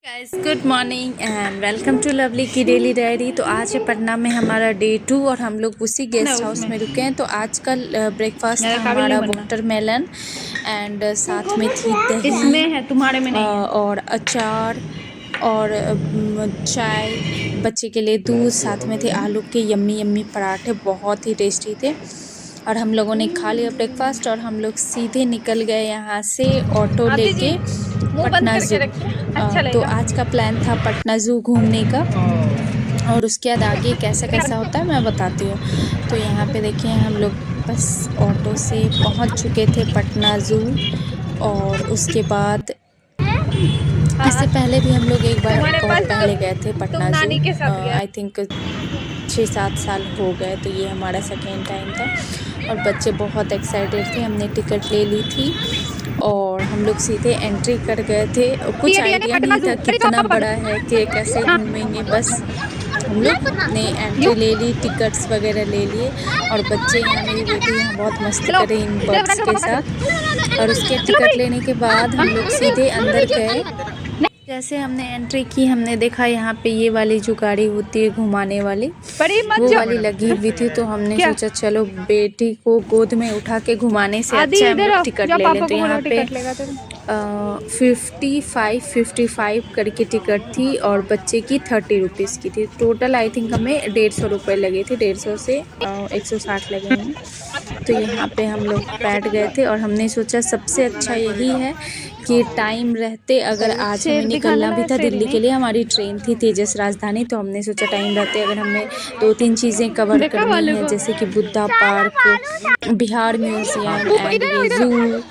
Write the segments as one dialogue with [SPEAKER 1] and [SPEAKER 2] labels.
[SPEAKER 1] Guys good morning and welcome to Lovely की daily diary. तो आज है पटना में हमारा डे 2 और हम लोग उसी गेस्ट हाउस में रुके हैं। तो आज का ब्रेकफास्ट था हमारा वाटरमेलन एंड साथ में थी दही
[SPEAKER 2] इसमें है तुम्हारे में नहीं है।
[SPEAKER 1] और अचार और चाय, बच्चे के लिए दूध, साथ में थे आलू के यम्मी यम्मी पराठे, बहुत ही टेस्टी थे। और हम लोगों ने खा लिया ब्रेकफास्ट और हम लोग सीधे निकल गए यहाँ से ऑटो लेके पटना ज़ू। तो आज का प्लान था पटना ज़ू घूमने का और उसके बाद आगे कैसा कैसा होता है मैं बताती हूँ। तो यहाँ पे देखिए हम लोग बस ऑटो से पहुँच चुके थे पटना ज़ू। और उसके बाद इससे पहले भी हम लोग एक बार बहुत पहले गए थे पटना ज़ू। आई थिंक 6-7 साल हो गए। तो ये हमारा सेकेंड टाइम था और बच्चे बहुत एक्साइटेड थे। हमने टिकट ले ली थी और हम लोग सीधे एंट्री कर गए थे। कुछ आइडिया नहीं था कितना बड़ा है कि कैसे घूमेंगे, बस हम लोग ने एंट्री ले ली, टिकट्स वगैरह ले लिए और बच्चे यहाँ, मेरी बेटी यहाँ बहुत मस्ती कर रही इन बर्ड्स के साथ। और उसके टिकट लेने के बाद हम लोग सीधे अंदर गए। जैसे हमने एंट्री की हमने देखा यहाँ पे ये वाली जो गाड़ी होती है घुमाने वाली, वो वाली लगी हुई थी। तो हमने सोचा चलो बेटी को गोद में उठा के घुमाने से अच्छा हम लोग टिकट ले लें। तो यहाँ पे 55 करके टिकट थी और बच्चे की 30 रुपीज़ की थी। टोटल आई थिंक हमें 150 रुपये लगे थे, 150 से 160 लगे हैं। तो यहाँ पे हम लोग बैठ गए थे और हमने सोचा सबसे अच्छा यही है कि टाइम रहते, अगर आज हमें निकलना भी था दिल्ली के लिए, हमारी ट्रेन थी तेजस राजधानी, तो हमने सोचा टाइम रहते अगर हमें 2-3 चीज़ें कवर करनी है जैसे कि Buddha park, Bihar museum and ये ज़ू,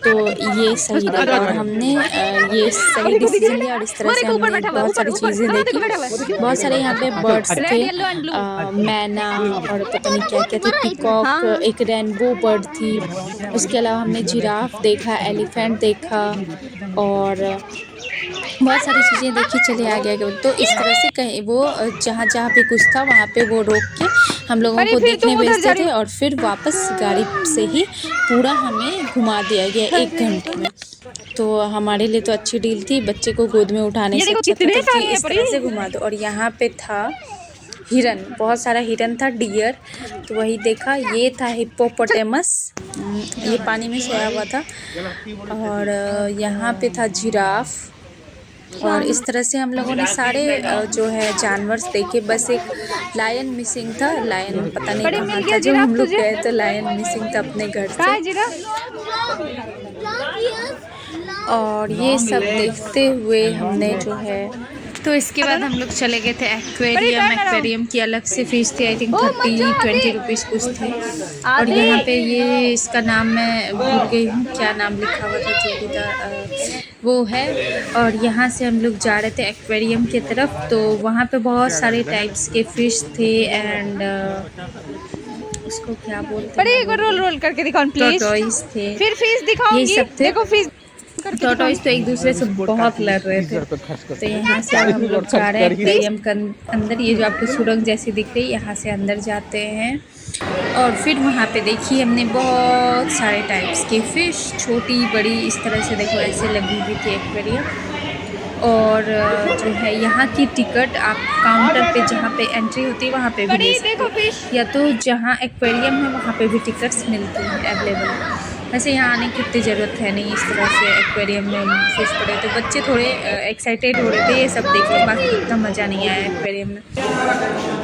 [SPEAKER 1] तो ये सही लगा और हमने ये सही डिसीजन लिया। और इस तरह से हमने बहुत सारी चीज़ें देखी, बहुत सारे यहाँ पे बर्ड्स थे, मैना और पता नहीं क्या क्या थे, पीकॉक, एक रेनबो बर्ड थी। उसके अलावा हमने जिराफ देखा, एलिफेंट देखा और बहुत सारी चीज़ें देखी। चले आ गया। तो इस तरह से कहीं वो जहाँ जहाँ पे कुछ था वहाँ पे वो रोक के हम लोगों को देखने भेजते थे और फिर वापस गाड़ी से ही पूरा हमें घुमा दिया गया 1 घंटे में। तो हमारे लिए तो अच्छी डील थी, बच्चे को गोद में उठाने से अच्छा था कि इस तरह से घुमा दो। और यहाँ पे था हिरन, बहुत सारा हिरन था, डियर, तो वही देखा। ये था हिप्पोपोटेमस, ये पानी में सोया हुआ था। और यहाँ पे था जिराफ। और इस तरह से हम लोगों ने सारे जो है जानवर देखे। बस एक लायन मिसिंग था, लायन पता नहीं कहाँ था जब हम लोग गए, तो लायन मिसिंग था अपने घर से। और ये सब देखते हुए हमने जो है, तो इसके बाद हम लोग चले गए थे एक्वेरियम। एक्वेरियम की अलग से फीस थी, आई थिंक 30-20 रुपीज़ कुछ थी। और यहाँ पे ये इसका नाम मैं भूल गई हूँ, क्या नाम लिखा हुआ था, जो भी था वो है। और यहाँ से हम लोग जा रहे थे एक्वेरियम की तरफ। तो वहाँ पे बहुत सारे टाइप्स के फ़िश थे एंड उसको क्या बोलते हैं,
[SPEAKER 2] रोल करके दिखाओ प्लीज।
[SPEAKER 1] टॉर्टोइस थे,
[SPEAKER 2] फिर फीस दिखाओ,
[SPEAKER 1] ये सब थे।
[SPEAKER 2] देखो फीस।
[SPEAKER 1] टॉर्टोइस तो एक दूसरे से बहुत लड़ रहे थे। तो यहाँ से हम लोग जा रहे हैं एक्वेरियम के अंदर। ये जो आपको सुरंग जैसी दिख रही है, यहाँ से अंदर जाते हैं और फिर वहाँ पे देखिए हमने बहुत सारे टाइप्स के फ़िश, छोटी बड़ी, इस तरह से देखो ऐसे लगी हुई थी एक्वेरियम। और जो है यहाँ की टिकट आप काउंटर पे जहाँ पे एंट्री होती है वहाँ पे भी ले सकते हो, या तो जहाँ एक्वेरियम है वहाँ पे भी टिकट्स मिलती हैं अवेलेबल। वैसे यहाँ आने की इतनी ज़रूरत है नहीं, इस तरह से एक्वेरियम में फिश पड़े। तो बच्चे थोड़े एक्साइटेड हो रहे थे ये सब देख के, बाकी इतना मज़ा नहीं आया एक्वेरियम में।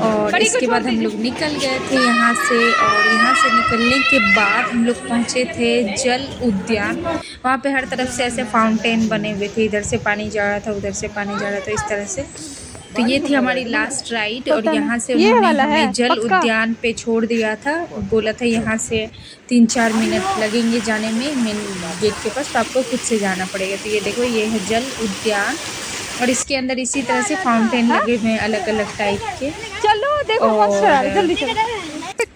[SPEAKER 1] और इसके बाद हम लोग निकल गए थे यहाँ से। और यहाँ से निकलने के बाद हम लोग पहुँचे थे जल उद्यान। वहाँ पे हर तरफ से ऐसे फाउंटेन बने हुए थे, इधर से पानी जा रहा था, उधर से पानी जा रहा था, इस तरह से। तो ये थी हमारी लास्ट राइड और यहाँ से उन्होंने हमें जल उद्यान पे छोड़ दिया था। बोला था यहाँ से 3-4 मिनट लगेंगे जाने में मेन गेट के पास, तो आपको खुद से जाना पड़ेगा। तो ये देखो ये है जल उद्यान और इसके अंदर इसी तरह से फाउंटेन लगे हुए हैं अलग अलग टाइप के।
[SPEAKER 2] चलो देखो
[SPEAKER 1] और
[SPEAKER 2] जल्दी चलो।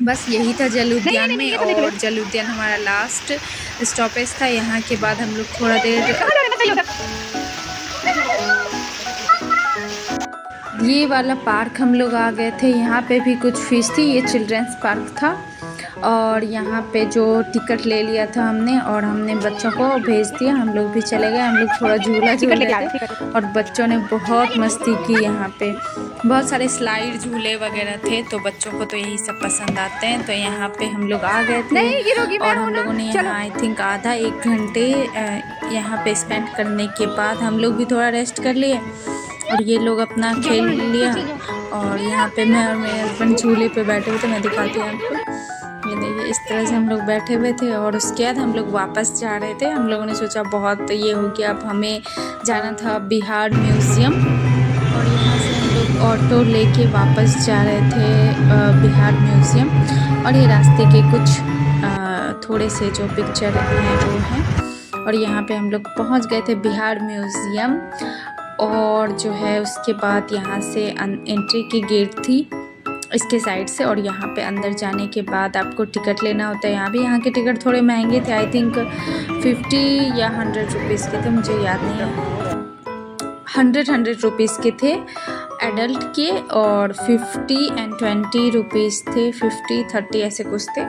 [SPEAKER 1] बस यही था जल उद्यान में। और जल उद्यान हमारा लास्ट स्टॉपेज था। यहाँ के बाद हम लोग थोड़ा देर ये वाला पार्क हम लोग आ गए थे। यहाँ पे भी कुछ फीस थी, ये चिल्ड्रंस पार्क था। और यहाँ पे जो टिकट ले लिया था हमने और हमने बच्चों को भेज दिया, हम लोग भी चले गए। हम लोग थोड़ा झूला झूल रहे थे और बच्चों ने बहुत मस्ती की। यहाँ पे बहुत सारे स्लाइड झूले वगैरह थे, तो बच्चों को तो यही सब पसंद आते हैं। तो यहाँ पे हम लोग आ गए थे और हम लोगों ने यहाँ आई थिंक आधा 1 घंटे यहाँ पे स्पेंड करने के बाद हम लोग भी थोड़ा रेस्ट कर लिए और ये लोग अपना खेल लिया। और यहाँ पे मैं और मेरे हस्बैंड झूले पे बैठे हुए थे, मैं दिखाती हूँ आपको। ये देखिए इस तरह से हम लोग बैठे हुए थे और उसके बाद हम लोग वापस जा रहे थे। हम लोगों ने सोचा बहुत ये हो गया, अब हमें जाना था बिहार म्यूज़ियम और यहाँ से हम लोग ऑटो लेके वापस जा रहे थे बिहार म्यूज़ियम। और ये रास्ते के कुछ थोड़े से जो पिक्चर हैं वो हैं। और यहाँ पे हम लोग पहुँच गए थे बिहार म्यूज़ियम। और जो है उसके बाद यहाँ से एंट्री की गेट थी इसके साइड से, और यहाँ पे अंदर जाने के बाद आपको टिकट लेना होता है। यहाँ के टिकट थोड़े महंगे थे, आई थिंक 50 या 100 रुपीज़ के थे, मुझे याद नहीं है। 100 रुपीज़ के थे एडल्ट के और 50 एंड 20 रुपीज़ थे, 50 30 ऐसे कुछ थे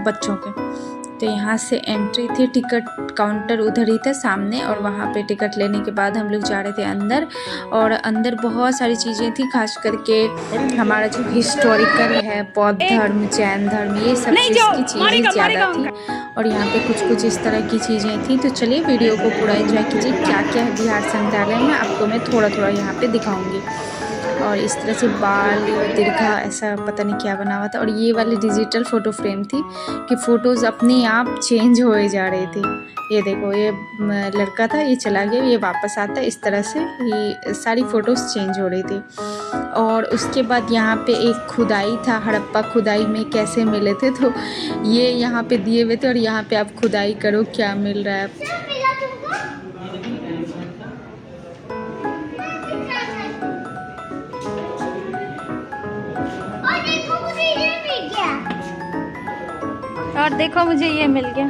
[SPEAKER 1] बच्चों के। तो यहाँ से एंट्री थी, टिकट काउंटर उधर ही था सामने और वहाँ पे टिकट लेने के बाद हम लोग जा रहे थे अंदर। और अंदर बहुत सारी चीज़ें थी, खास करके हमारा जो हिस्टोरिकल है बौद्ध धर्म, जैन धर्म, ये सब चीज़ की चीज़ें ज़्यादा थी। और यहाँ पे कुछ इस तरह की चीज़ें थी। तो चलिए वीडियो को पूरा एंजॉय कीजिए। क्या क्या है बिहार संग्रहालय में आपको मैं थोड़ा थोड़ा यहाँ पे दिखाऊँगी। और इस तरह से बाल दीर्घा ऐसा पता नहीं क्या बना हुआ था। और ये वाली डिजिटल फ़ोटो फ्रेम थी कि फ़ोटोज़ अपने आप चेंज होए जा रहे थे। ये देखो ये लड़का था, ये चला गया, ये वापस आता, इस तरह से ये सारी फ़ोटोज़ चेंज हो रही थी। और उसके बाद यहाँ पे एक खुदाई था, हड़प्पा खुदाई में कैसे मिले थे, तो ये यहाँ पे दिए हुए थे। और यहाँ पे आप खुदाई करो क्या मिल रहा है।
[SPEAKER 2] और देखो मुझे ये मिल गया।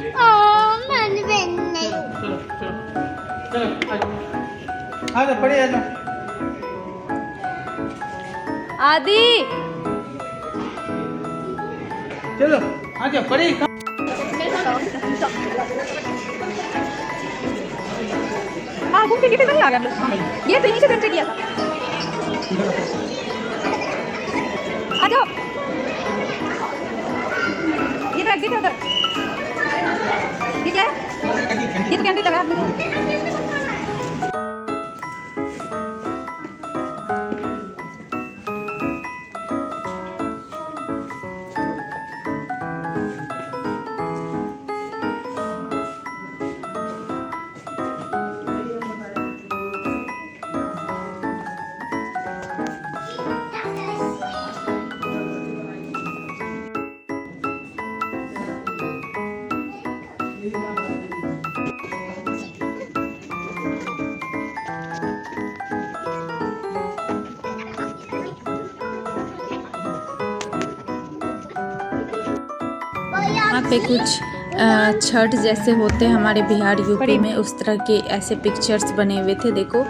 [SPEAKER 2] आदि
[SPEAKER 3] चलो आजा पढ़े।
[SPEAKER 2] घूम फिर के नहीं आ गया, ये तो यहीं से एंट्री किया था। आ जाओ, ये तो एग्जिट है उधर। ये क्या है? ये तो कैंटीन लगा है।
[SPEAKER 1] यहाँ पे कुछ छठ जैसे होते हैं हमारे बिहार यूपी में, उस तरह के ऐसे पिक्चर्स बने हुए थे। देखो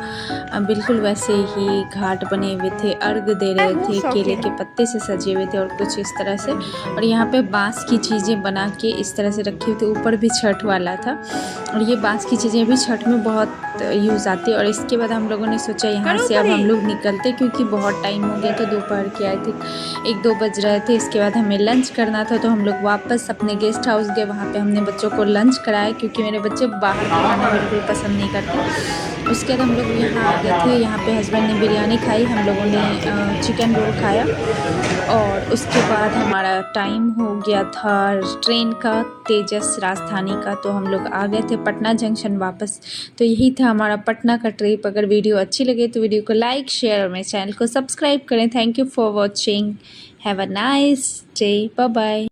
[SPEAKER 1] बिल्कुल वैसे ही घाट बने हुए थे, अर्घ दे रहे थे, केले के पत्ते से सजे हुए थे और कुछ इस तरह से। और यहाँ पे बांस की चीज़ें बना के इस तरह से रखी हुई थी, ऊपर भी छठ वाला था। और ये बांस की चीज़ें भी छठ में बहुत यूज़ आती है। और इसके बाद हम लोगों ने सोचा यहाँ से अब हम लोग निकलते, क्योंकि बहुत टाइम हो गया था, दोपहर के आए थे 1-2 बज रहे थे। इसके बाद हमें लंच करना था, तो हम लोग वापस अपने गेस्ट हाउस गए। वहाँ पे हमने बच्चों को लंच कराया, क्योंकि मेरे बच्चे बाहर का खाना बिल्कुल पसंद नहीं करते। उसके बाद हम लोग यहाँ आ गए थे। यहाँ पे हस्बैंड ने बिरयानी खाई, हम लोगों ने चिकन रोल खाया। और उसके बाद हमारा टाइम हो गया था ट्रेन का, तेजस राजधानी का। तो हम लोग आ गए थे पटना जंक्शन वापस। तो यही था हमारा पटना का ट्रिप। अगर वीडियो अच्छी लगे तो वीडियो को लाइक, शेयर और मेरे चैनल को सब्सक्राइब करें। Thank you for watching. Have a nice day. Bye bye.